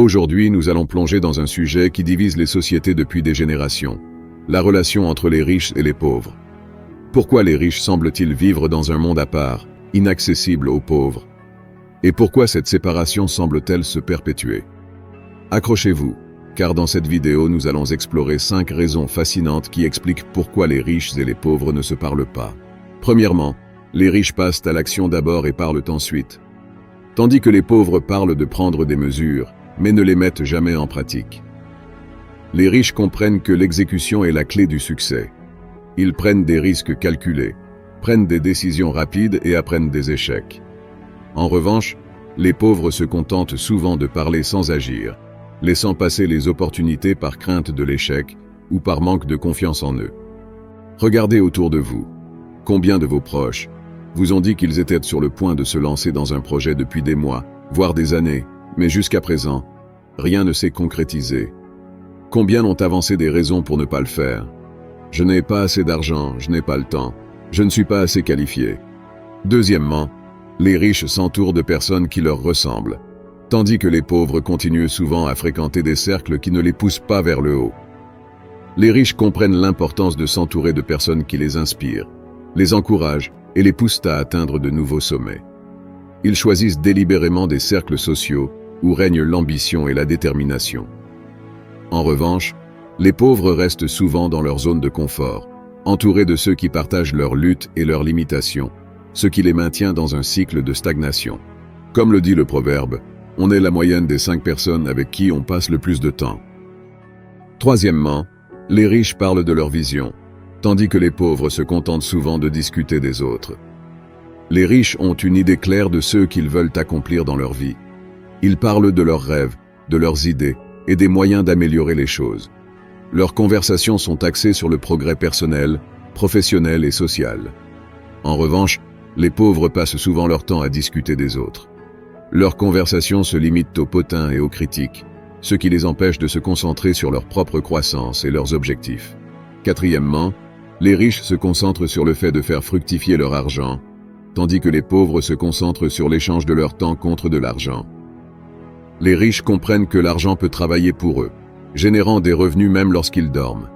Aujourd'hui, nous allons plonger dans un sujet qui divise les sociétés depuis des générations, la relation entre les riches et les pauvres. Pourquoi les riches semblent-ils vivre dans un monde à part, inaccessible aux pauvres? Et pourquoi cette séparation semble-t-elle se perpétuer? Accrochez-vous, car dans cette vidéo, nous allons explorer 5 raisons fascinantes qui expliquent pourquoi les riches et les pauvres ne se parlent pas. Premièrement, les riches passent à l'action d'abord et parlent ensuite, tandis que les pauvres parlent de prendre des mesures, mais ne les mettent jamais en pratique. Les riches comprennent que l'exécution est la clé du succès. Ils prennent des risques calculés, prennent des décisions rapides et apprennent des échecs. En revanche, les pauvres se contentent souvent de parler sans agir, laissant passer les opportunités par crainte de l'échec ou par manque de confiance en eux. Regardez autour de vous. Combien de vos proches vous ont dit qu'ils étaient sur le point de se lancer dans un projet depuis des mois, voire des années, mais jusqu'à présent, rien ne s'est concrétisé? Combien ont avancé des raisons pour ne pas le faire? Je n'ai pas assez d'argent, je n'ai pas le temps, je ne suis pas assez qualifié. Deuxièmement, les riches s'entourent de personnes qui leur ressemblent, tandis que les pauvres continuent souvent à fréquenter des cercles qui ne les poussent pas vers le haut. Les riches comprennent l'importance de s'entourer de personnes qui les inspirent, les encouragent et les poussent à atteindre de nouveaux sommets. Ils choisissent délibérément des cercles sociaux où règnent l'ambition et la détermination. En revanche, les pauvres restent souvent dans leur zone de confort, entourés de ceux qui partagent leurs luttes et leurs limitations, ce qui les maintient dans un cycle de stagnation. Comme le dit le proverbe, on est la moyenne des 5 personnes avec qui on passe le plus de temps. Troisièmement, les riches parlent de leur vision, tandis que les pauvres se contentent souvent de discuter des autres. Les riches ont une idée claire de ce qu'ils veulent accomplir dans leur vie. Ils parlent de leurs rêves, de leurs idées et des moyens d'améliorer les choses. Leurs conversations sont axées sur le progrès personnel, professionnel et social. En revanche, les pauvres passent souvent leur temps à discuter des autres. Leurs conversations se limitent aux potins et aux critiques, ce qui les empêche de se concentrer sur leur propre croissance et leurs objectifs. Quatrièmement, les riches se concentrent sur le fait de faire fructifier leur argent, tandis que les pauvres se concentrent sur l'échange de leur temps contre de l'argent. Les riches comprennent que l'argent peut travailler pour eux, générant des revenus même lorsqu'ils dorment.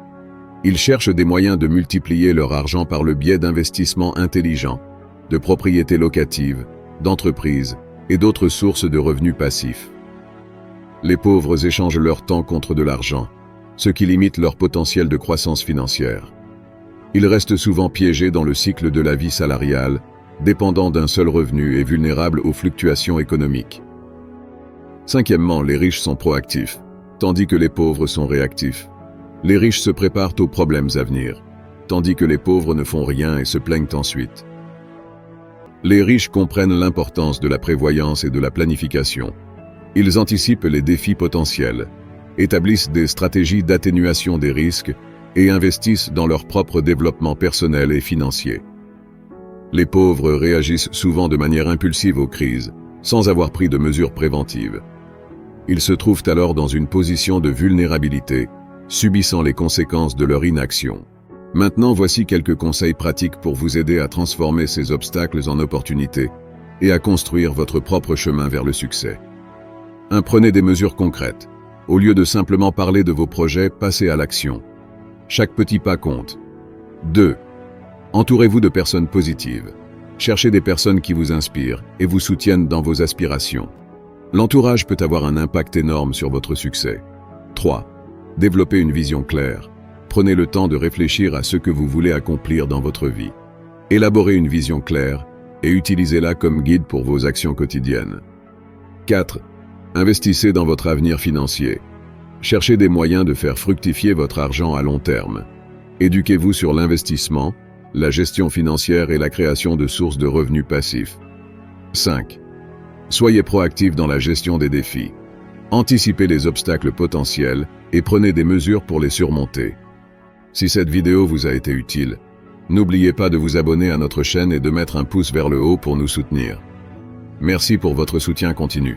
Ils cherchent des moyens de multiplier leur argent par le biais d'investissements intelligents, de propriétés locatives, d'entreprises et d'autres sources de revenus passifs. Les pauvres échangent leur temps contre de l'argent, ce qui limite leur potentiel de croissance financière. Ils restent souvent piégés dans le cycle de la vie salariale, dépendant d'un seul revenu et vulnérables aux fluctuations économiques. Cinquièmement, les riches sont proactifs, tandis que les pauvres sont réactifs. Les riches se préparent aux problèmes à venir, tandis que les pauvres ne font rien et se plaignent ensuite. Les riches comprennent l'importance de la prévoyance et de la planification. Ils anticipent les défis potentiels, établissent des stratégies d'atténuation des risques et investissent dans leur propre développement personnel et financier. Les pauvres réagissent souvent de manière impulsive aux crises, sans avoir pris de mesures préventives. Ils se trouvent alors dans une position de vulnérabilité, subissant les conséquences de leur inaction. Maintenant, voici quelques conseils pratiques pour vous aider à transformer ces obstacles en opportunités et à construire votre propre chemin vers le succès. 1. Prenez des mesures concrètes. Au lieu de simplement parler de vos projets, passez à l'action. Chaque petit pas compte. 2. Entourez-vous de personnes positives. Cherchez des personnes qui vous inspirent et vous soutiennent dans vos aspirations. L'entourage peut avoir un impact énorme sur votre succès. 3. Développez une vision claire. Prenez le temps de réfléchir à ce que vous voulez accomplir dans votre vie. Élaborez une vision claire et utilisez-la comme guide pour vos actions quotidiennes. 4. Investissez dans votre avenir financier. Cherchez des moyens de faire fructifier votre argent à long terme. Éduquez-vous sur l'investissement, la gestion financière et la création de sources de revenus passifs. 5. Soyez proactif dans la gestion des défis. Anticipez les obstacles potentiels et prenez des mesures pour les surmonter. Si cette vidéo vous a été utile, n'oubliez pas de vous abonner à notre chaîne et de mettre un pouce vers le haut pour nous soutenir. Merci pour votre soutien continu.